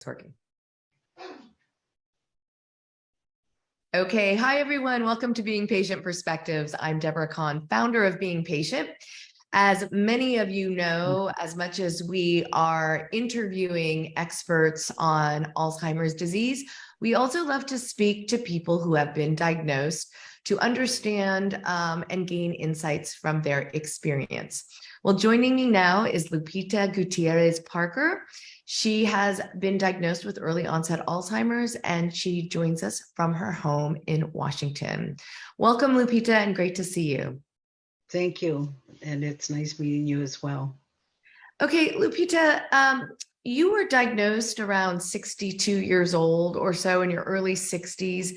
It's working. Okay. Hi, everyone. Welcome to Being Patient Perspectives. I'm Deborah Kahn, founder of Being Patient. As many of you know, as much as we are interviewing experts on Alzheimer's disease, we also love to speak to people who have been diagnosed to understand and gain insights from their experience. Well, joining me now is LuPita Gutierrez-Parker. She has been diagnosed with early-onset Alzheimer's, and she joins us from her home in Washington. Welcome, LuPita, and great to see you. Thank you, and it's nice meeting you as well. Okay, LuPita, you were diagnosed around 62 years old or so, in your early 60s.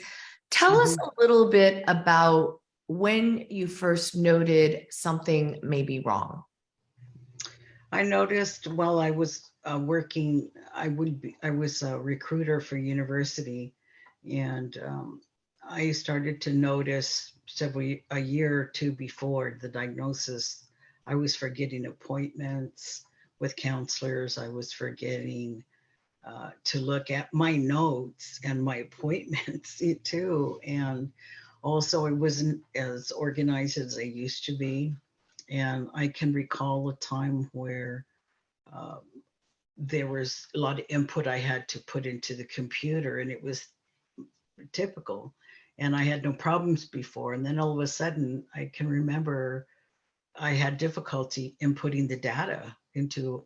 Tell us a little bit about when you first noted something may be wrong. I noticed while I was working, I was a recruiter for university, and I started to notice a year or two before the diagnosis, I was forgetting appointments with counselors. I was forgetting to look at my notes and my appointments too. And also I wasn't as organized as I used to be. And I can recall a time where there was a lot of input I had to put into the computer, and it was typical. And I had no problems before. And then all of a sudden, I can remember I had difficulty inputting the data into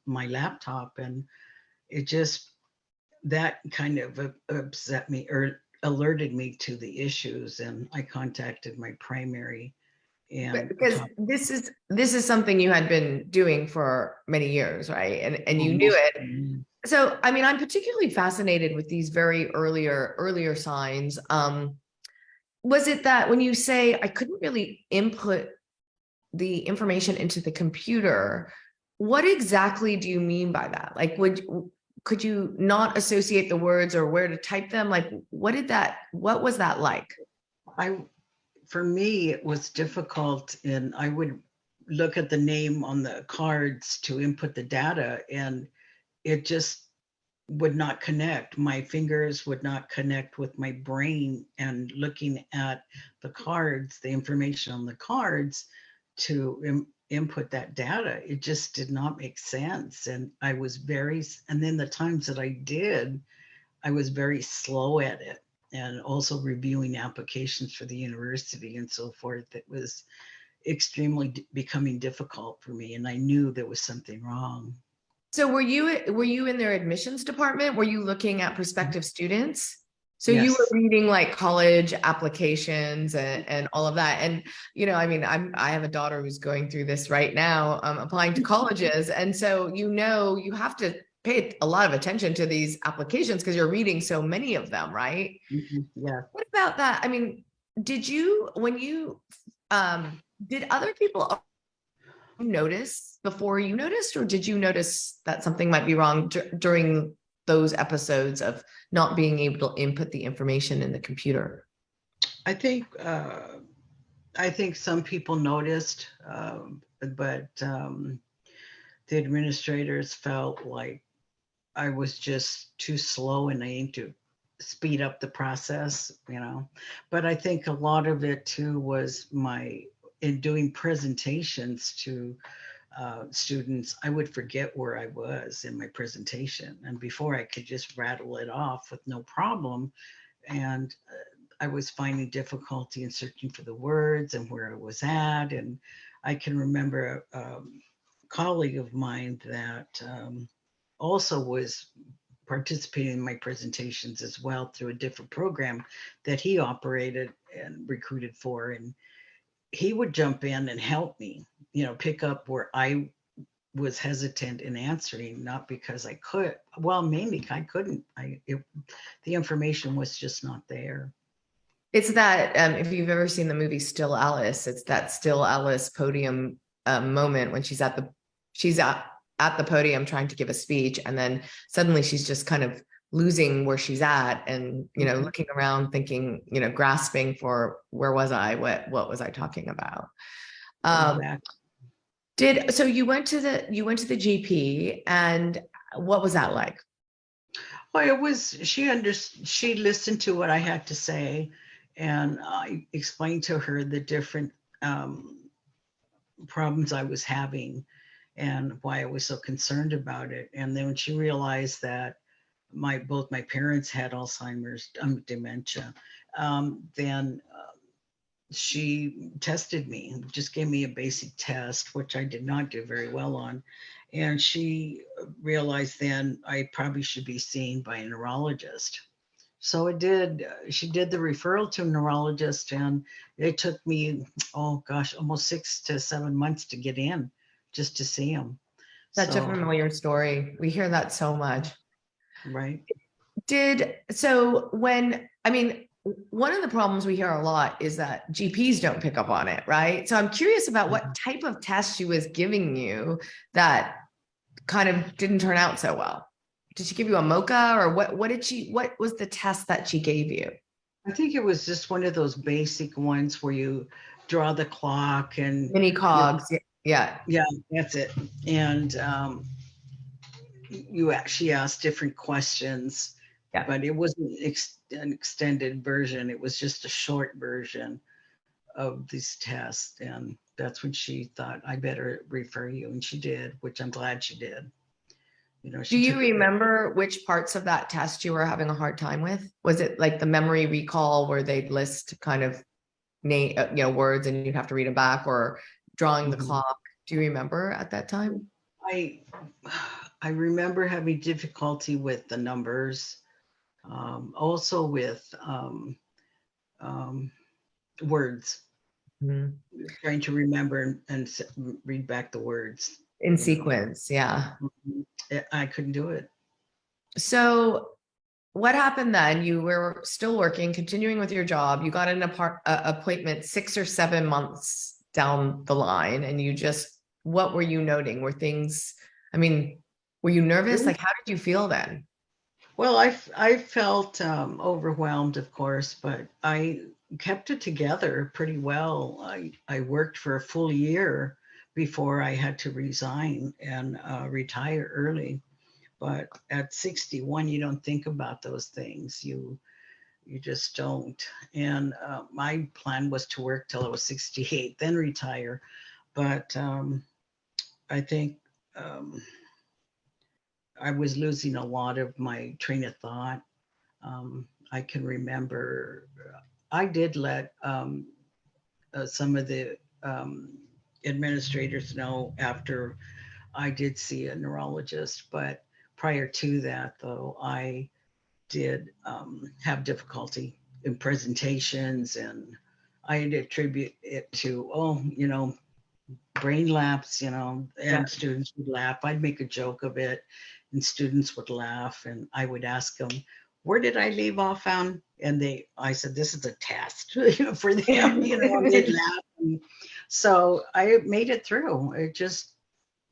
my laptop. And it just, that kind of upset me or alerted me to the issues. And I contacted my primary. And because this is something you had been doing for many years, right? And you knew it. So, I mean, I'm particularly fascinated with these very earlier signs. Was it that when you say I couldn't really input the information into the computer, what exactly do you mean by that? Like, could you not associate the words or where to type them? Like, what was that like? For me, it was difficult, and I would look at the name on the cards to input the data, and it just would not connect. My fingers would not connect with my brain, and looking at the cards, the information on the cards to input that data, it just did not make sense. And and then the times that I did, I was very slow at it. And also reviewing applications for the university and so forth. It was extremely becoming difficult for me, and I knew there was something wrong. So were you in their admissions department? Were you looking at prospective students? So Yes. You were reading like college applications and all of that. And, you know, I mean, I have a daughter who's going through this right now, applying to colleges. And so, you know, you have to pay a lot of attention to these applications because you're reading so many of them, right? Yeah. What about that? I mean, did other people notice before you noticed, or did you notice that something might be wrong during those episodes of not being able to input the information in the computer? I think some people noticed, but the administrators felt like I was just too slow and I need to speed up the process, you know. But I think a lot of it too was in doing presentations to students, I would forget where I was in my presentation. And before I could just rattle it off with no problem. And I was finding difficulty in searching for the words and where I was at. And I can remember a colleague of mine that also was participating in my presentations as well through a different program that he operated and recruited for. And he would jump in and help me, you know, pick up where I was hesitant in answering, not because I could, well, mainly I couldn't, the information was just not there. It's that, if you've ever seen the movie Still Alice, it's that Still Alice podium moment when she's at the podium trying to give a speech, and then suddenly she's just kind of losing where she's at, and you know, looking around thinking, you know, grasping for where was I, what was I talking about. So you went to the GP, and what was that like? Well, she listened to what I had to say, and I explained to her the different problems I was having and why I was so concerned about it. And then when she realized that both my parents had Alzheimer's, dementia, then she tested me, just gave me a basic test, which I did not do very well on. And she realized then I probably should be seen by a neurologist. So it did. She did the referral to a neurologist, and it took me, oh gosh, almost 6 to 7 months to get in just to see him. Such a So, familiar story. We hear that so much. right. One of the problems we hear a lot is that GPs don't pick up on it, right? So I'm curious about what type of test she was giving you that kind of didn't turn out so well. Did she give you a mocha, or what was the test that she gave you? I think it was just one of those basic ones where you draw the clock and Mini cogs. Yeah. yeah, that's it. And you actually asked different questions, Yeah. but it wasn't an extended version. It was just a short version of these tests. And that's when she thought, I better refer you. And she did, which I'm glad she did. Do you took it. remember which parts of that test you were having a hard time with? Was it like the memory recall where they'd list kind of name, words and you'd have to read them back, or drawing the clock? Do you remember at that time? I remember having difficulty with the numbers, also with words, trying to remember and read back the words. In sequence, yeah. I couldn't do it. So what happened then? You were still working, continuing with your job. You got an appointment 6 or 7 months down the line, and what were you noting? Were you nervous? Like, how did you feel then? Well, I felt overwhelmed, of course, but I kept it together pretty well. I worked for a full year before I had to resign and retire early. But at 61, you don't think about those things. You just don't. And my plan was to work till I was 68, then retire. But I think I was losing a lot of my train of thought. I can remember I did let some of the administrators know after I did see a neurologist, but prior to that, though, I did have difficulty in presentations, and I attribute it to, brain lapse, and yeah. Students would laugh. I'd make a joke of it, and students would laugh, and I would ask them, where did I leave off on? And I said, this is a test for them, and they'd laugh. And so I made it through.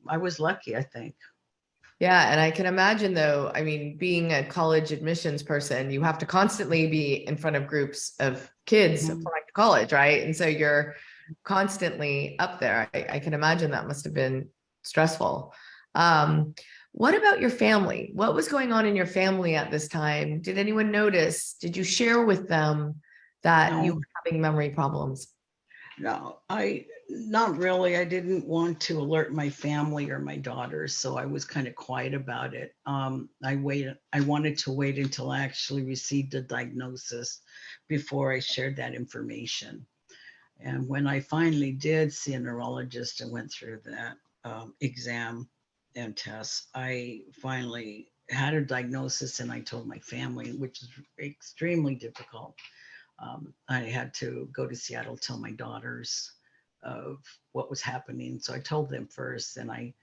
I was lucky, I think. Yeah. And I can imagine, though, being a college admissions person, you have to constantly be in front of groups of kids applying to college, right? And so you're constantly up there. I can imagine that must have been stressful. What about your family? What was going on in your family at this time? Did anyone notice? Did you share with them that you were having memory problems? No, not really. I didn't want to alert my family or my daughters, so I was kind of quiet about it. I wanted to wait until I actually received a diagnosis before I shared that information. And when I finally did see a neurologist and went through that exam and tests, I finally had a diagnosis, and I told my family, which is extremely difficult. I had to go to Seattle, tell my daughters of what was happening. So I told them first, and I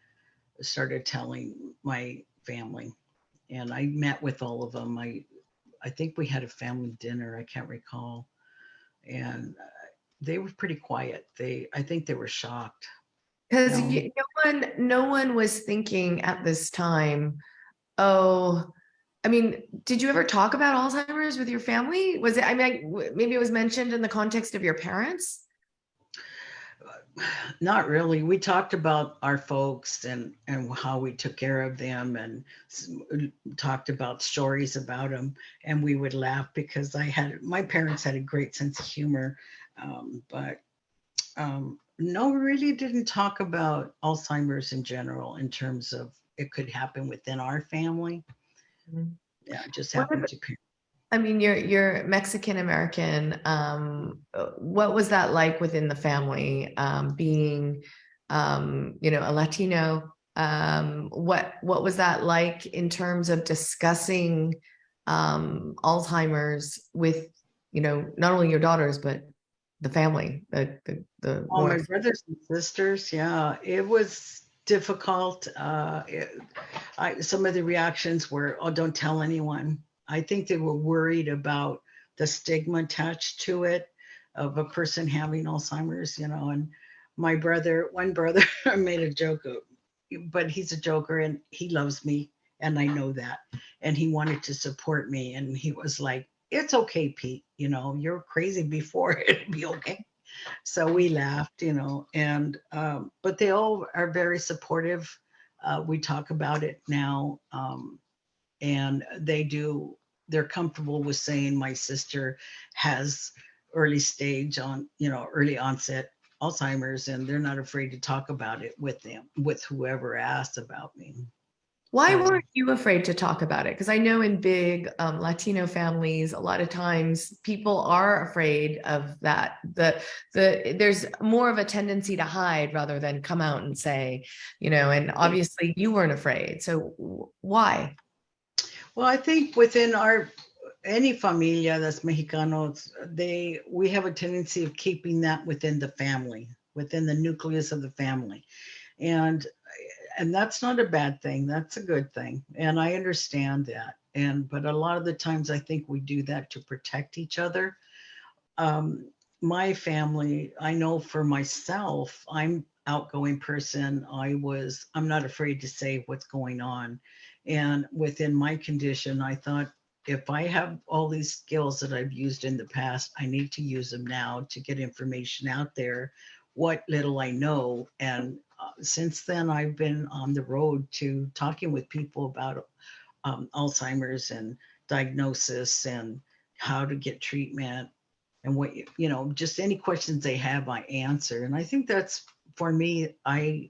started telling my family, and I met with all of them. I think we had a family dinner. I can't recall. And they were pretty quiet. I think they were shocked. Because no one was thinking at this time, did you ever talk about Alzheimer's with your family? Was it, maybe it was mentioned in the context of your parents? Not really. We talked about our folks and how we took care of them, and talked about stories about them, and we would laugh because my parents had a great sense of humor, but no, we really didn't talk about Alzheimer's in general in terms of it could happen within our family. Mhm. Yeah, it just What happened to parents. I mean, you're Mexican American. What was that like within the family, being, a Latino? What was that like in terms of discussing Alzheimer's with, not only your daughters but the family, the Oh, more. my brothers and sisters, yeah, it was difficult. Some of the reactions were, "Oh, don't tell anyone." I think they were worried about the stigma attached to it of a person having Alzheimer's, and one brother made a joke, but he's a joker and he loves me, and I know that. And he wanted to support me, and he was like, "It's okay, Pete. You're crazy before, it'll be okay." So we laughed, and but they all are very supportive. We talk about it now, and they're comfortable with saying my sister has early onset Alzheimer's, and they're not afraid to talk about it with whoever asks about me. Why So weren't you afraid to talk about it? Because I know in big Latino families, a lot of times people are afraid of that. There's more of a tendency to hide rather than come out and say, and obviously you weren't afraid. So why? well, I think within any familia that's Mexicano, we have a tendency of keeping that within the family, within the nucleus of the family. And and that's not a bad thing, that's a good thing, and I understand that. But a lot of the times I think we do that to protect each other. um, my family, I know for myself, I'm outgoing person. I'm not afraid to say what's going on. And within my condition, I thought, if I have all these skills that I've used in the past, I need to use them now to get information out there, what little I know. And since then, I've been on the road to talking with people about Alzheimer's and diagnosis and how to get treatment, and just any questions they have, I answer. And I think that's, for me, I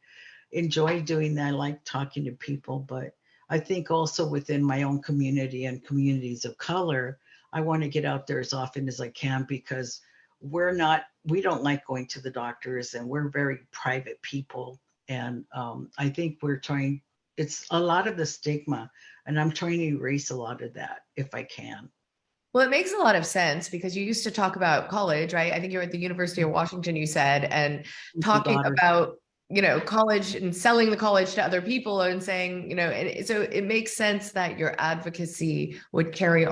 enjoy doing that. I like talking to people, but I think also within my own community and communities of color, I want to get out there as often as I can, because we don't like going to the doctors, and we're very private people. And I think it's a lot of the stigma, and I'm trying to erase a lot of that if I can. Well, it makes a lot of sense because you used to talk about college, right? I think you're at the University of Washington, you said, and My talking daughter. about, college and selling the college to other people and saying, and so it makes sense that your advocacy would carry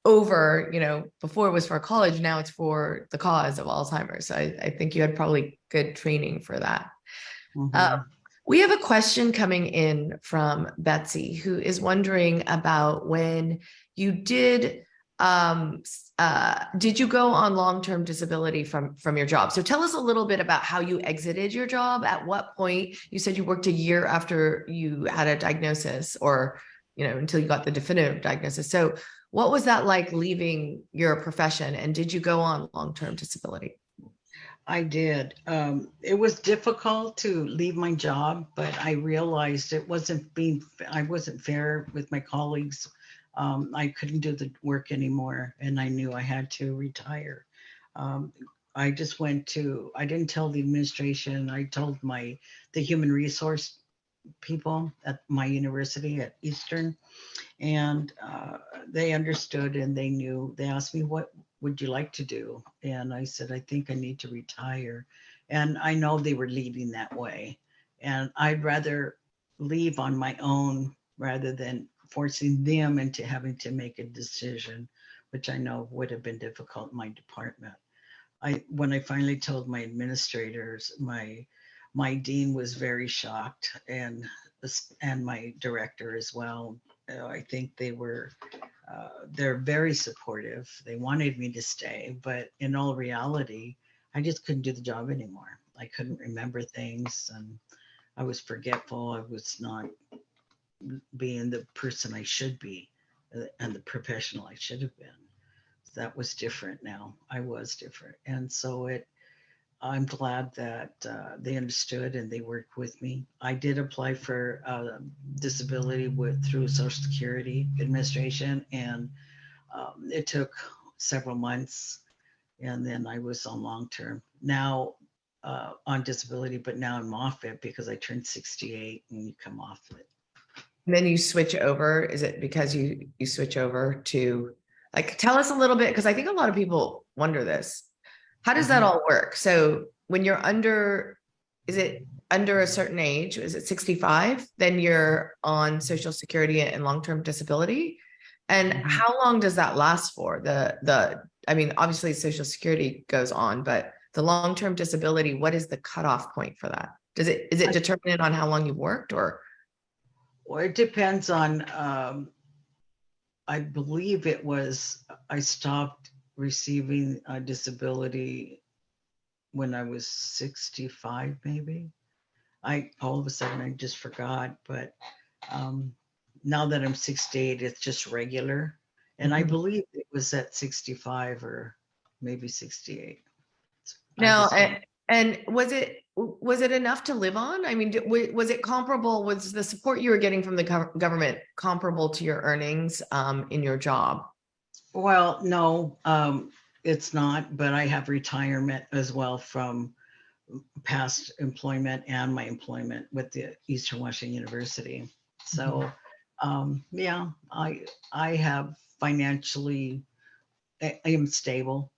over, before it was for college, now it's for the cause of Alzheimer's. So I think you had probably good training for that. Uh, Mhm. we have a question coming in from Betsy, who is wondering about when you did you go on long-term disability from your job? So tell us a little bit about how you exited your job. At what point? You said you worked a year after you had a diagnosis, or until you got the definitive diagnosis. So what was that like, leaving your profession, and did you go on long-term disability? I did. It was difficult to leave my job, but I realized I wasn't fair with my colleagues. I couldn't do the work anymore, and I knew I had to retire. Um, I didn't tell the administration. I told the human resource people at my university at Eastern, and they understood, and they knew. They asked me, what would you like to do? And I said, I think I need to retire. And I know they were leading that way, and I'd rather leave on my own rather than forcing them into having to make a decision, which I know would have been difficult in my department. When I finally told my administrators, my dean was very shocked, and my director as well. I think they're very supportive. They wanted me to stay, but in all reality, I just couldn't do the job anymore. I couldn't remember things, and I was forgetful. I was not being the person I should be, and the professional I should have been. That was different now. I was different. And so I'm glad that they understood and they worked with me. I did apply for disability through Social Security Administration, and it took several months, and then I was on long term. Now on disability, but now I'm off it because I turned 68 and you come off it. And then you switch over. Is it because you switch over to, like, tell us a little bit, because I think a lot of people wonder this. How does that all work? So when you're under, is it under a certain age? Is it 65? Then you're on Social Security and long-term disability. And how long does that last for? I mean, obviously Social Security goes on, but the long-term disability, what is the cutoff point for that? Is it determined on how long you've worked, or? Well, it depends on, I believe I stopped receiving a disability when I was 65, maybe. All of a sudden I just forgot, but now that I'm 68, it's just regular. And I believe it was at 65 or maybe 68. Now, and was it enough to live on? I mean, was it comparable? Was the support you were getting from the government comparable to your earnings in your job? Well, no, it's not, but I have retirement as well from past employment and my employment with the Eastern Washington University. So, yeah, I have financially, I am stable.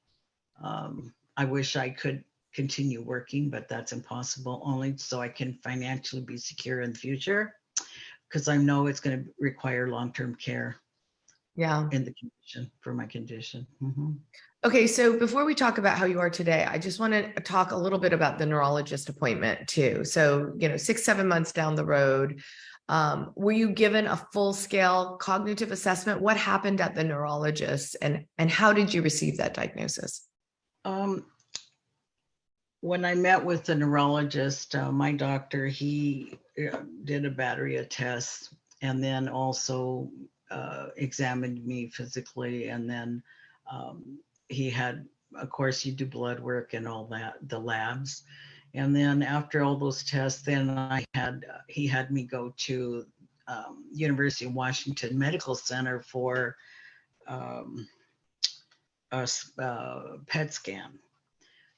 I wish I could continue working, but that's impossible, only so I can financially be secure in the future, because I know it's going to require long-term care. Yeah. In the condition, for my condition. Okay, so before we talk about how you are today, I just want to talk a little bit about the neurologist appointment too. So, 6-7 months down the road, were you given a full-scale cognitive assessment? What happened at the neurologist, and how did you receive that diagnosis? When I met with the neurologist, my doctor, he did a battery of tests, and then also examined me physically, and then he had, of course, you do blood work and all that, the labs. And then after all those tests, then he had me go to University of Washington Medical Center for a PET scan.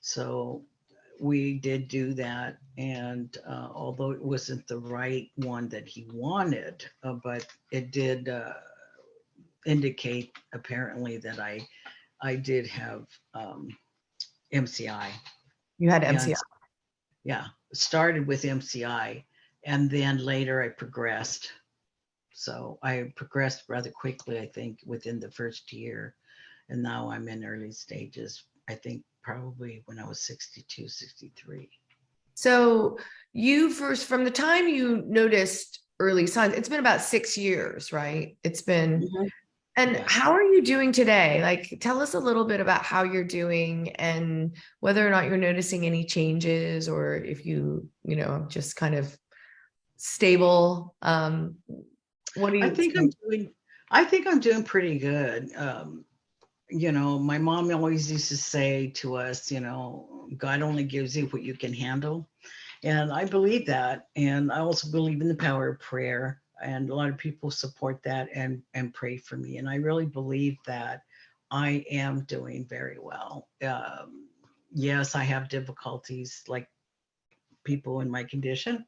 So we did do that, and although it wasn't the right one that he wanted, but it did indicate apparently that I did have MCI. You had MCI. Yeah, started with MCI, and then later I progressed. So I progressed rather quickly, I think, within the first year, and now I'm in early stages, I think probably when I was 62, 63. So from the time you noticed early signs, it's been about 6 years, right? It's been, and yes. How are you doing today? Like, tell us a little bit about how you're doing and whether or not you're noticing any changes, or if you just kind of stable. What do you think? I think I'm doing pretty good. My mom always used to say to us, God only gives you what you can handle. And I believe that. And I also believe in the power of prayer. And a lot of people support that and pray for me. And I really believe that I am doing very well. Yes, I have difficulties like people in my condition.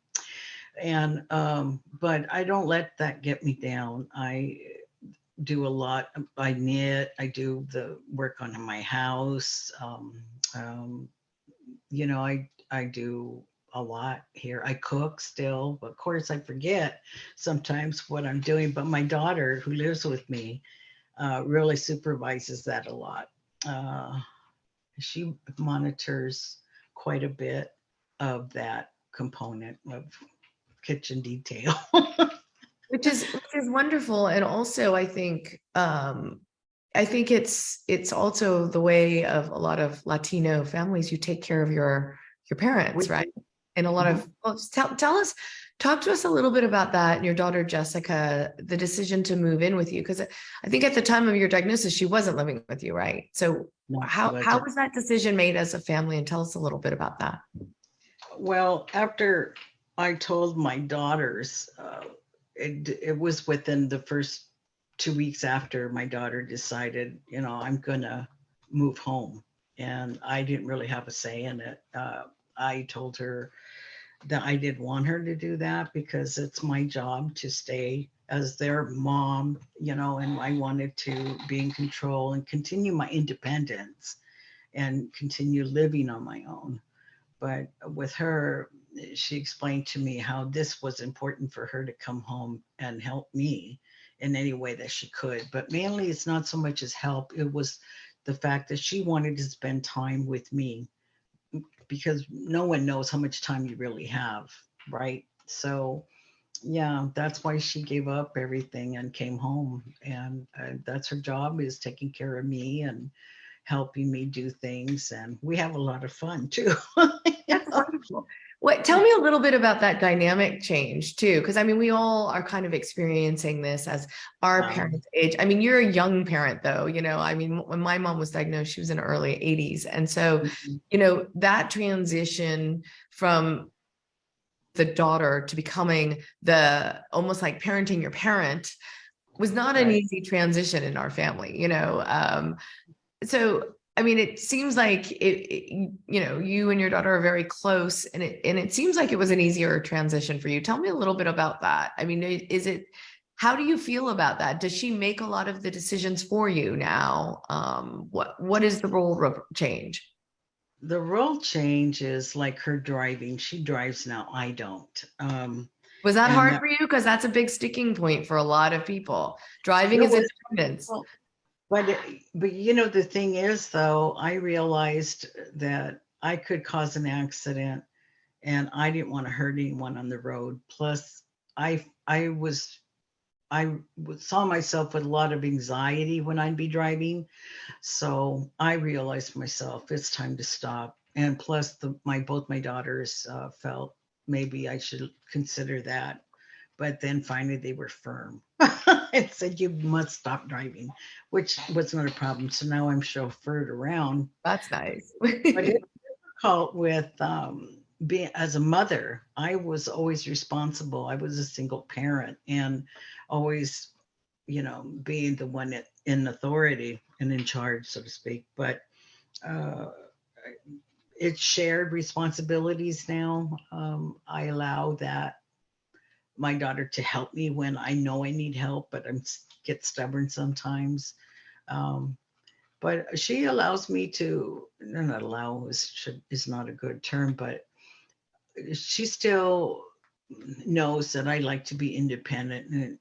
And, but I don't let that get me down. I do a lot. I knit, I do the work on my house. I do a lot here. I cook still, but of course I forget sometimes what I'm doing, but my daughter who lives with me really supervises that a lot. She monitors quite a bit of that component of kitchen detail. which is wonderful. And also I think I think it's also the way of a lot of Latino families. You take care of your parents, We, right? And a lot mhm. of, well, tell us, talk to us a little bit about that and your daughter Jessica, the decision to move in with you, because I think at the time of your diagnosis she wasn't living with you, right? So No, she how wasn't. was that decision made as a family? And tell us a little bit about that. Well, after I told my daughters, it was within the first 2 weeks after my daughter decided, I'm gonna move home, and I didn't really have a say in it. I told her that I didn't want her to do that because it's my job to stay as their mom, and I wanted to be in control and continue my independence and continue living on my own. But with her, she explained to me how this was important for her to come home and help me in any way that she could. But mainly, it's not so much as help, it was the fact that she wanted to spend time with me, because no one knows how much time you really have, right? So, yeah, that's why she gave up everything and came home. And that's her job, is taking care of me and helping me do things. And we have a lot of fun too. That's wonderful. What, tell me a little bit about that dynamic change too, because I mean, we all are kind of experiencing this as our Um, parents age. I mean, you're a young parent though, I mean, when my mom was diagnosed, she was in her early 80s. And so, mhm, that transition from the daughter to becoming the almost like parenting your parent was not an right. easy transition in our family. So I mean, it seems like you and your daughter are very close, and it seems like it was an easier transition for you. Tell me a little bit about that. I mean, is it, how do you feel about that? Does she make a lot of the decisions for you now? What is the role change? The role change is like her driving. She drives now. I don't. Was that And hard that, for you? Because that's a big sticking point for a lot of people. Driving it is was, independence. well, but the thing is, though, I realized that I could cause an accident, and I didn't want to hurt anyone on the road. Plus, saw myself with a lot of anxiety when I'd be driving. So I realized myself it's time to stop. And plus, both my daughters felt maybe I should consider that. But then finally, they were firm and said, "You must stop driving," which was not a problem. So now I'm chauffeured around. That's nice. But it's difficult with being as a mother. I was always responsible. I was a single parent and always, being the one in authority and in charge, so to speak. But uh, it's shared responsibilities now. I allow that my daughter to help me when I know I need help, but get stubborn sometimes. Um, but she allows me to, no, not allow is not a good term, but she still knows that I like to be independent,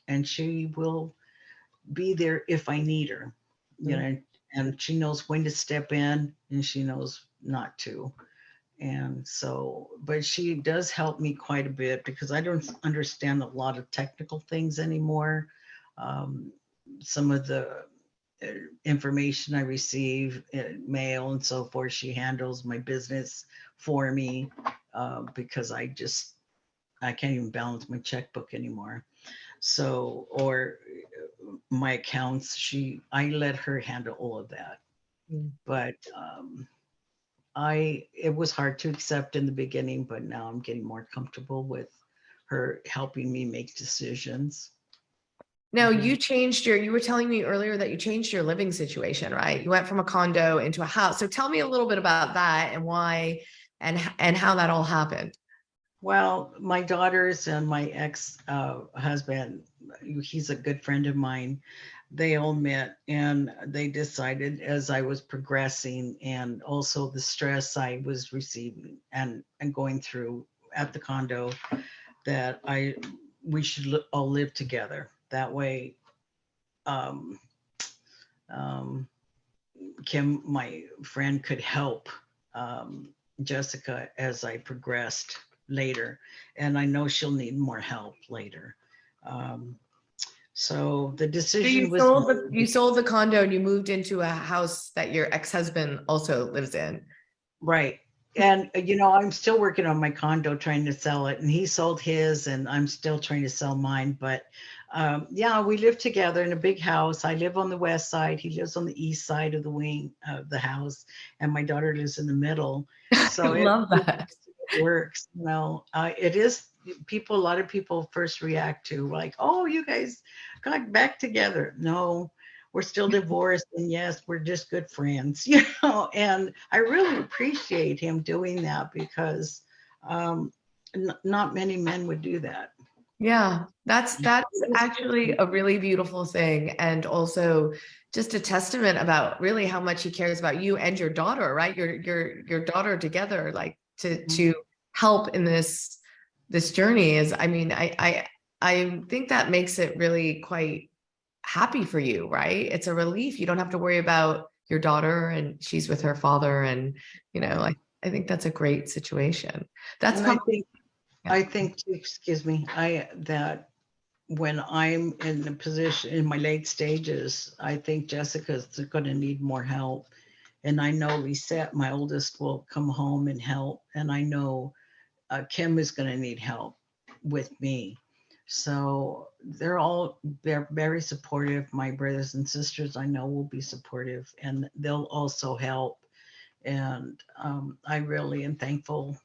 and she will be there if I need her, and she knows when to step in and she knows not to. And so, but she does help me quite a bit because I don't understand a lot of technical things anymore. Um, some of the uh, information I receive, mail and so forth, she handles my business for me because I can't even balance my checkbook anymore. So, or my accounts, I let her handle all of that. Mm. But it was hard to accept in the beginning, but now I'm getting more comfortable with her helping me make decisions. Now Mhm. you were telling me earlier that you changed your living situation, right? You went from a condo into a house. So tell me a little bit about that and why and how that all happened. Well, my daughters and my ex husband, he's a good friend of mine. They all met and they decided as I was progressing and also the stress I was receiving and going through at the condo that we should all live together. That way, um, um, Kim, my friend, could help um, Jessica as I progressed later. And I know she'll need more help later. Um, So the So decision was you sold the condo and you moved into a house that your ex-husband also lives in. right. And I'm still working on my condo trying to sell it, and he sold his, and I'm still trying to sell mine. But yeah, we live together in a big house. I live on the west side. He lives on the east side of the wing of the house, and my daughter lives in the middle. I So love that. it works. It is people. A lot of people first react to like, "Oh, you guys got back together." No, we're still divorced, and yes, we're just good friends, and I really appreciate him doing that because not many men would do that. Yeah, that's actually a really beautiful thing, and also just a testament about really how much he cares about you and your daughter, right? Your daughter together, like to help in this journey is, I mean, I think that makes it really quite happy for you, right? It's a relief. You don't have to worry about your daughter and she's with her father, and like I think that's a great situation. That's And probably yeah. I think too, excuse me, that when I'm in the position in my late stages, I think Jessica's going to need more help. And I know Lisette, my oldest, will come home and help. And I know Kim is going to need help with me. So they're very supportive. My brothers and sisters, I know, will be supportive, and they'll also help. And I really am thankful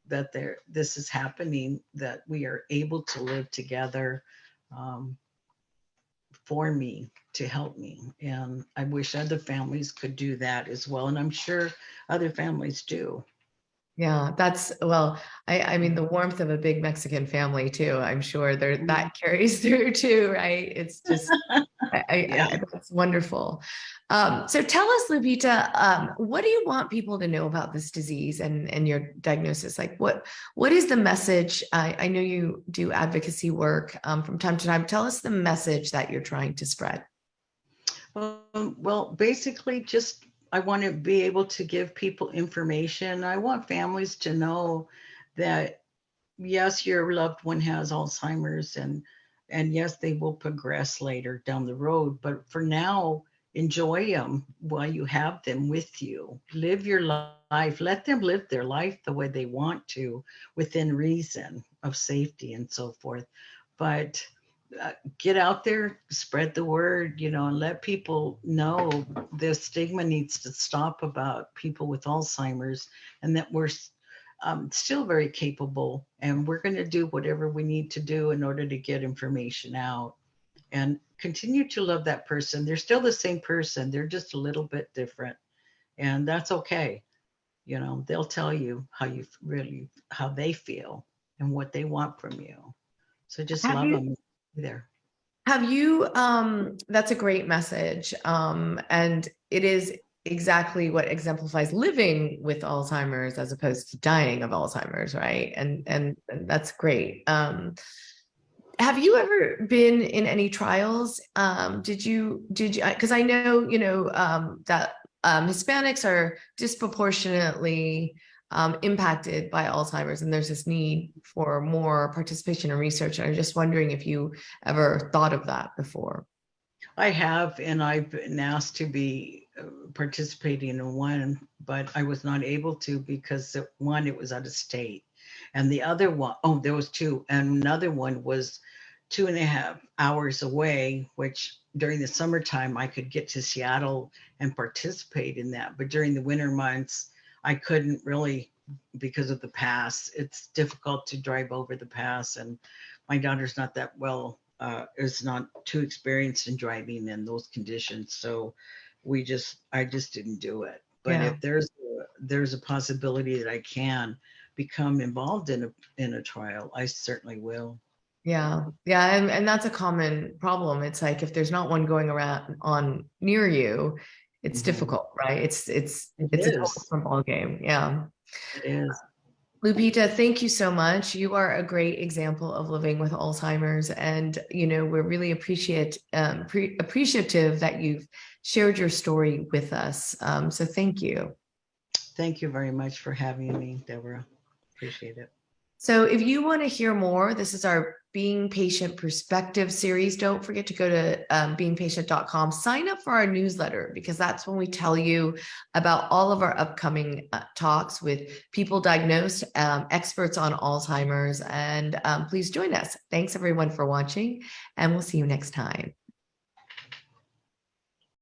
that this is happening, that we are able to live together, um, for me, to help me. And I wish other families could do that as well. And I'm sure other families do. Yeah, that's well, I mean the warmth of a big Mexican family too. I'm sure there that carries through too, right? It's just Yeah. that's wonderful. So tell us, Lupita, what do you want people to know about this disease and your diagnosis? Like what is the message? I know you do advocacy work from time to time. Tell us the message that you're trying to spread. Well, basically, just I want to be able to give people information. I want families to know that yes, your loved one has Alzheimer's, and yes, they will progress later down the road. But for now, enjoy them while you have them with you. Live your life. Let them live their life the way they want to, within reason of safety and so forth. But get out there, spread the word, and let people know the stigma needs to stop about people with Alzheimer's, and that we're still very capable, and we're going to do whatever we need to do in order to get information out and continue to love that person. They're still the same person, they're just a little bit different, and that's okay. They'll tell you how they feel and what they want from you. So just Have love you them there. Have you, that's a great message. And it is exactly what exemplifies living with Alzheimer's as opposed to dying of Alzheimer's, right? And that's great. Have you ever been in any trials? Because I know, that Hispanics are disproportionately impacted by Alzheimer's, and there's this need for more participation and research. And I'm just wondering if you ever thought of that before. I have, and I've been asked to be participating in one, but I was not able to because one, it was out of state. And the other one, oh, there was two. And another one was 2.5 hours away, which during the summertime I could get to Seattle and participate in that. But during the winter months, I couldn't really because of the pass. It's difficult to drive over the pass, and my daughter's not that well, is not too experienced in driving in those conditions. So I just didn't do it. But Yeah. if there's a possibility that I can become involved in a trial, I certainly will. Yeah. Yeah. And that's a common problem. It's like if there's not one going around on near you, it's Mhm. difficult, right? It It's a total is. different ball game. Yeah. It is. Lupita, thank you so much. You are a great example of living with Alzheimer's, and we're really appreciative that you've shared your story with us. So thank you. Thank you very much for having me, Deborah. Appreciate it. So if you want to hear more, this is our Being Patient Perspective series, don't forget to go to beingpatient.com, sign up for our newsletter, because that's when we tell you about all of our upcoming talks with people diagnosed, experts on Alzheimer's, and please join us. Thanks everyone for watching, and we'll see you next time.